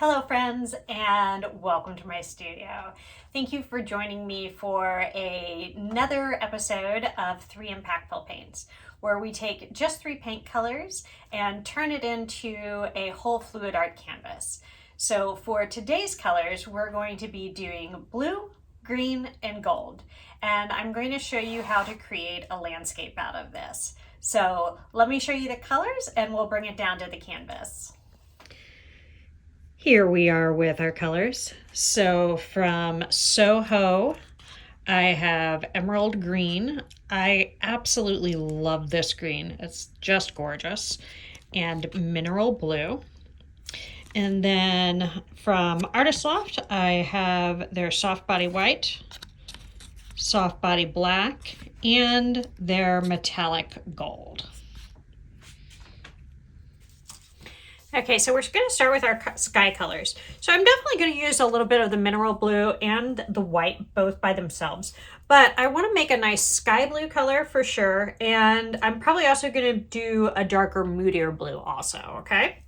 Hello friends and welcome to my studio. Thank you for joining me for another episode of 3 Impactful Paints, where we take just 3 paint colors and turn it into a whole fluid art canvas. So for today's colors, we're going to be doing blue, green, and gold. And I'm going to show you how to create a landscape out of this. So let me show you the colors and we'll bring it down to the canvas. Here we are with our colors. So from Soho, I have emerald green. I absolutely love this green. It's just gorgeous. And mineral blue. And then from Artist Loft, I have their soft body white, soft body black, and their metallic gold. Okay, so we're going to start with our sky colors. So I'm definitely going to use a little bit of the mineral blue and the white, both by themselves. But I want to make a nice sky blue color for sure. And I'm probably also going to do a darker, moodier blue also, okay?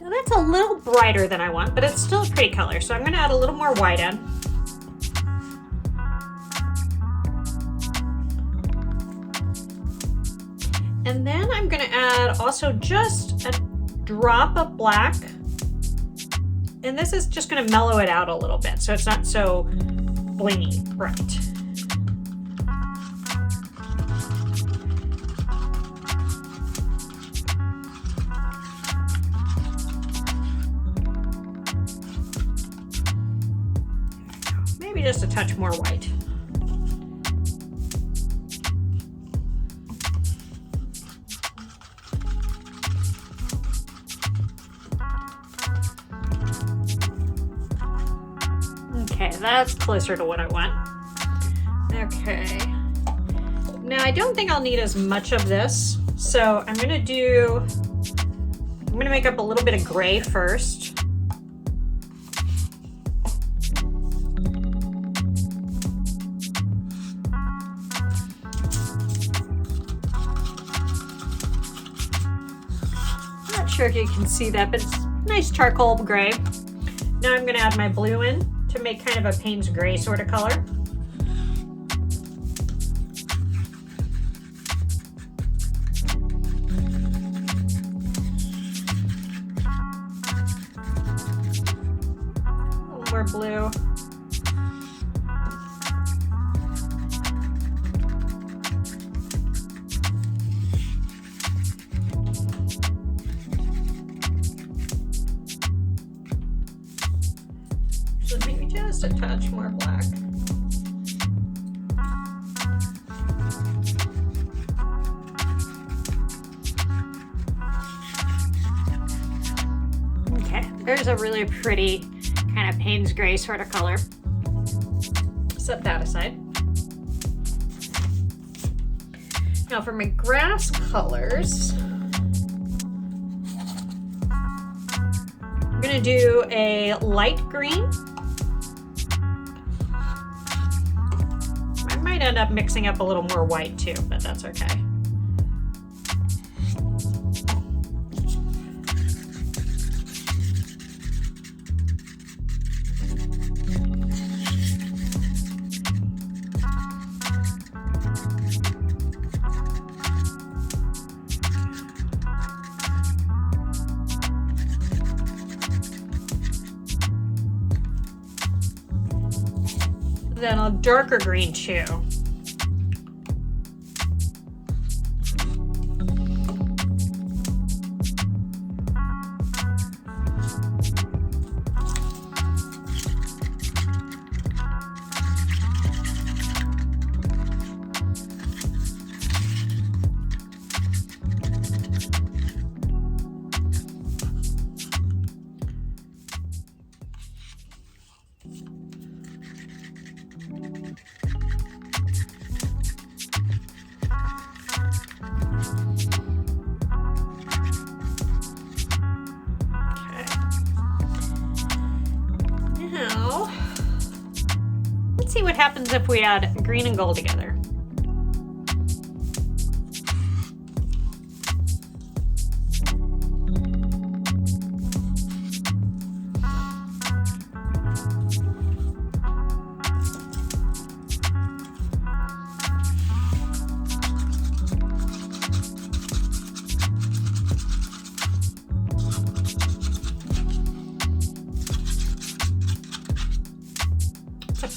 Now that's a little brighter than I want, but it's still a pretty color. So I'm going to add a little more white in. And then I'm going to add also just a drop of black. And this is just going to mellow it out a little bit so it's not so blingy bright. Maybe just a touch more white. Okay, that's closer to what I want. Okay. Now I don't think I'll need as much of this, so I'm gonna make up a little bit of gray first. Not sure if you can see that, but it's nice charcoal gray. Now I'm gonna add my blue in to make kind of a Payne's gray sort of color. A little more blue. So maybe just a touch more black. Okay, there's a really pretty kind of Payne's gray sort of color. Set that aside. Now for my grass colors, I'm gonna do a light green. I might end up mixing up a little more white too, but that's okay. Then a darker green too. happens if we add green and gold together?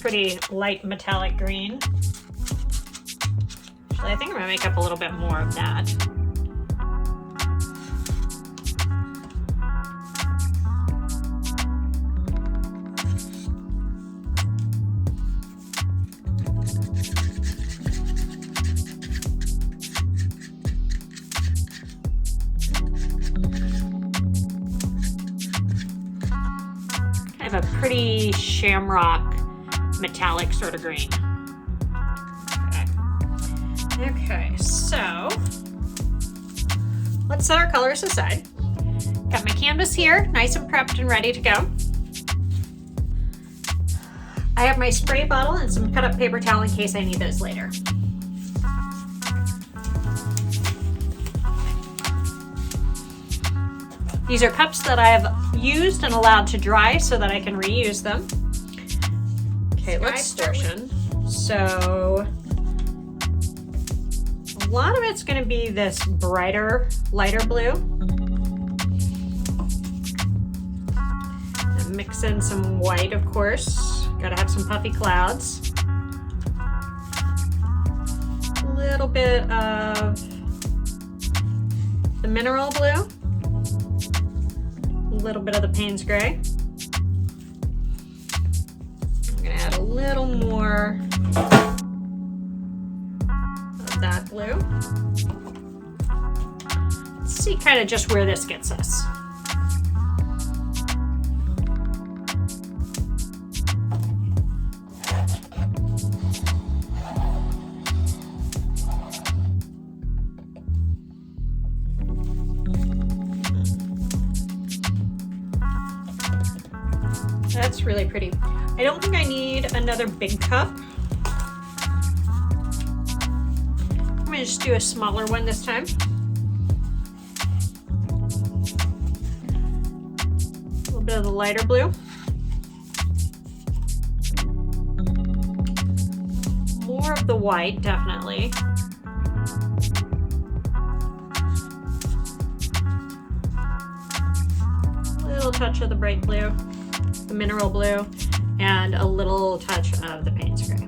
Pretty light metallic green. Actually, I think I'm gonna make up a little bit more of that. Kind of a pretty shamrock metallic sort of green. Okay, so let's set our colors aside. Got my canvas here, nice and prepped and ready to go. I have my spray bottle and some cut up paper towel in case I need those later. These are cups that I have used and allowed to dry so that I can reuse them. Okay, let's start with. So a lot of it's going to be this brighter, lighter blue. And mix in some white, of course. Got to have some puffy clouds. A little bit of the mineral blue. A little bit of the Payne's gray. Add a little more of that blue. Let's see kind of just where this gets us. That's really pretty. I don't think I need another big cup. I'm gonna just do a smaller one this time. A little bit of the lighter blue. More of the white, definitely. A little touch of the bright blue, the mineral blue, and a little touch of the Payne's gray.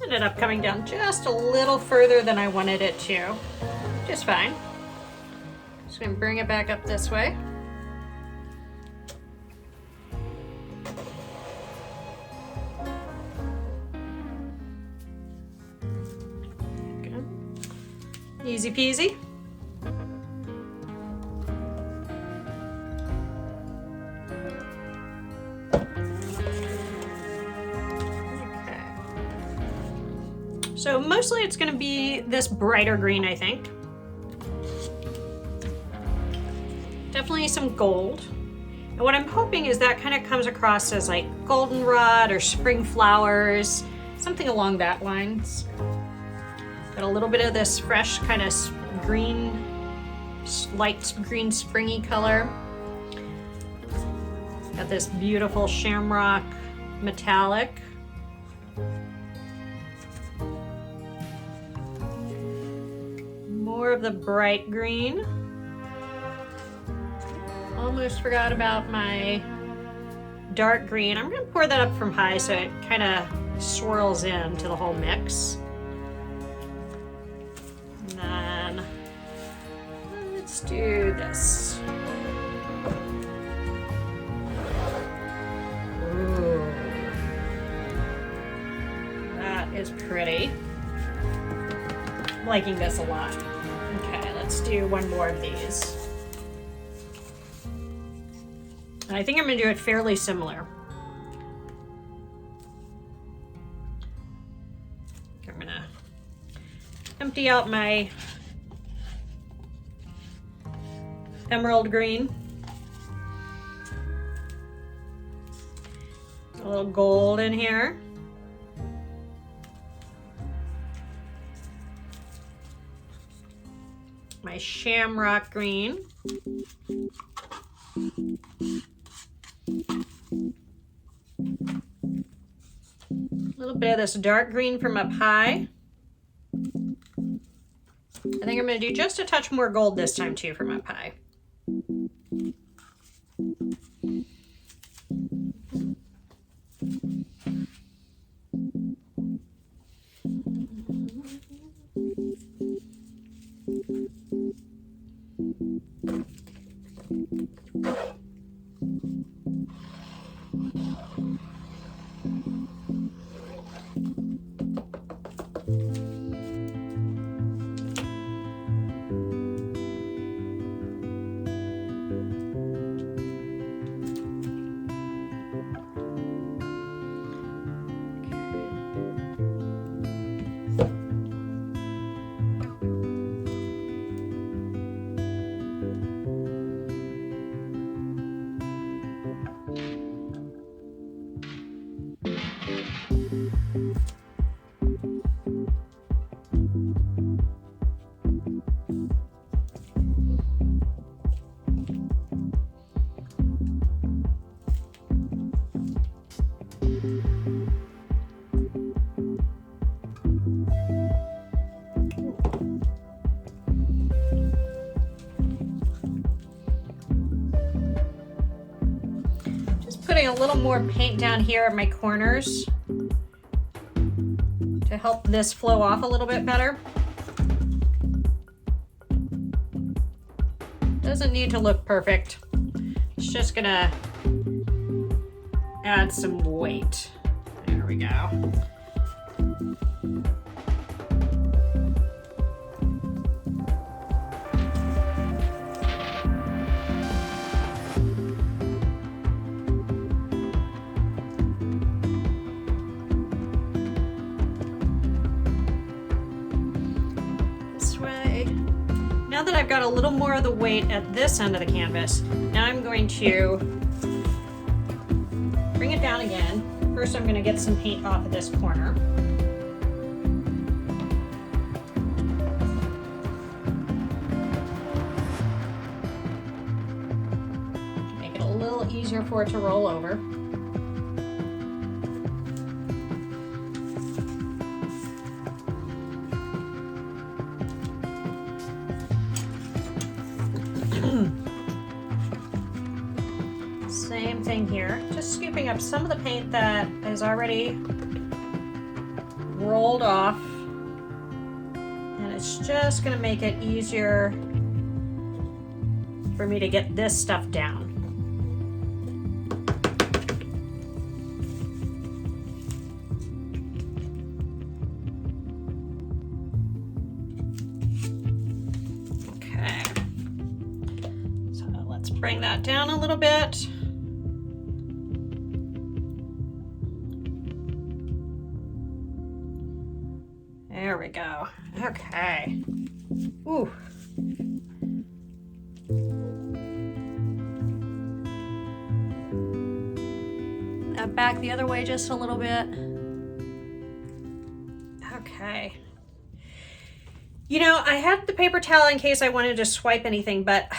Ended up coming down just a little further than I wanted it to. Just fine. Just gonna bring it back up this way. Good. Easy peasy. So mostly it's going to be this brighter green, I think. Definitely some gold. And what I'm hoping is that kind of comes across as like goldenrod or spring flowers, something along that lines. Got a little bit of this fresh kind of green, light green springy color. Got this beautiful shamrock metallic. More of the bright green. Almost forgot about my dark green. I'm gonna pour that up from high so it kind of swirls into the whole mix. And then let's do this. Ooh, that is pretty. I'm liking this a lot. Okay, let's do one more of these. I think I'm going to do it fairly similar. I'm going to empty out my emerald green. A little gold in here. My shamrock green. A little bit of this dark green from up high. I think I'm going to do just a touch more gold this time too from up high. Putting a little more paint down here at my corners to help this flow off a little bit better. Doesn't need to look perfect. It's just gonna add some weight. There we go. Now that I've got a little more of the weight at this end of the canvas, now I'm going to bring it down again. First I'm going to get some paint off of this corner. Make it a little easier for it to roll over. Same thing here, just scooping up some of the paint that is already rolled off, and it's just going to make it easier for me to get this stuff down. Okay, so let's bring that down a little bit. There we go. Okay. Ooh. back the other way just a little bit. Okay. You know, I had the paper towel in case I wanted to swipe anything, but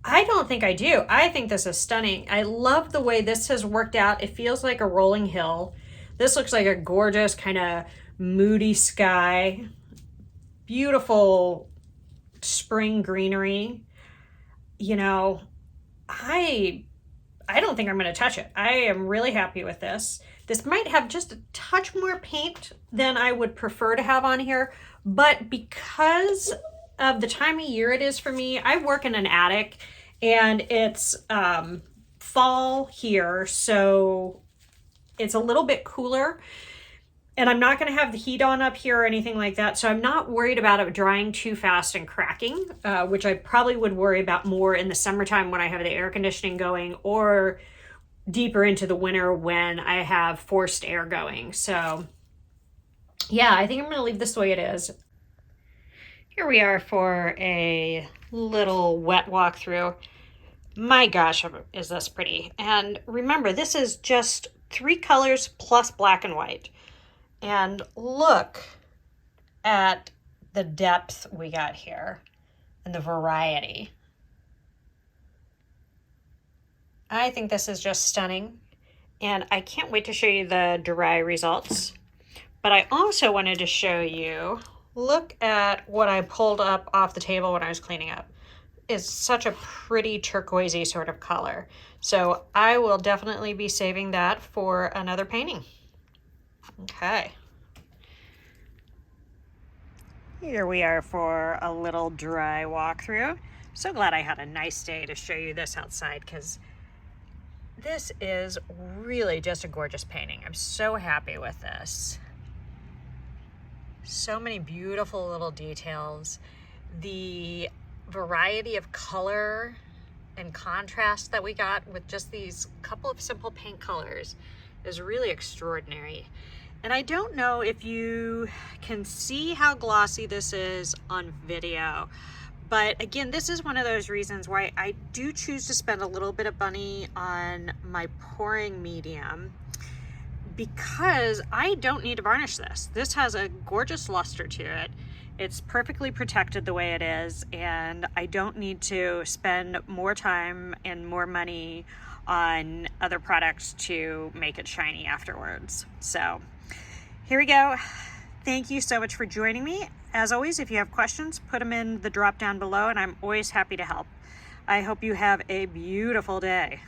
I don't think I do. I think this is stunning. I love the way this has worked out. It feels like a rolling hill. This looks like a gorgeous kind of moody sky. Beautiful spring greenery. You know, I don't think I'm going to touch it. I am really happy with this. This might have just a touch more paint than I would prefer to have on here, but because of the time of year it is for me, I work in an attic and it's fall here, so it's a little bit cooler. And I'm not going to have the heat on up here or anything like that, so I'm not worried about it drying too fast and cracking, which I probably would worry about more in the summertime when I have the air conditioning going, or deeper into the winter when I have forced air going. So yeah, I think I'm going to leave this the way it is. Here we are for a little wet walkthrough. My gosh, is this pretty. And remember, this is just 3 colors plus black and white. And look at the depth we got here and the variety. I think this is just stunning. And I can't wait to show you the dry results. But I also wanted to show you, look at what I pulled up off the table when I was cleaning up. It's such a pretty turquoisey sort of color. So I will definitely be saving that for another painting. Okay. Here we are for a little dry walkthrough. So glad I had a nice day to show you this outside, because this is really just a gorgeous painting. I'm so happy with this. So many beautiful little details. The variety of color and contrast that we got with just these couple of simple paint colors is really extraordinary. And I don't know if you can see how glossy this is on video, but again, this is one of those reasons why I do choose to spend a little bit of money on my pouring medium, because I don't need to varnish this. This has a gorgeous luster to it. It's perfectly protected the way it is, and I don't need to spend more time and more money on other products to make it shiny afterwards. So here we go. Thank you so much for joining me. As always, if you have questions, put them in the drop down below, and I'm always happy to help. I hope you have a beautiful day.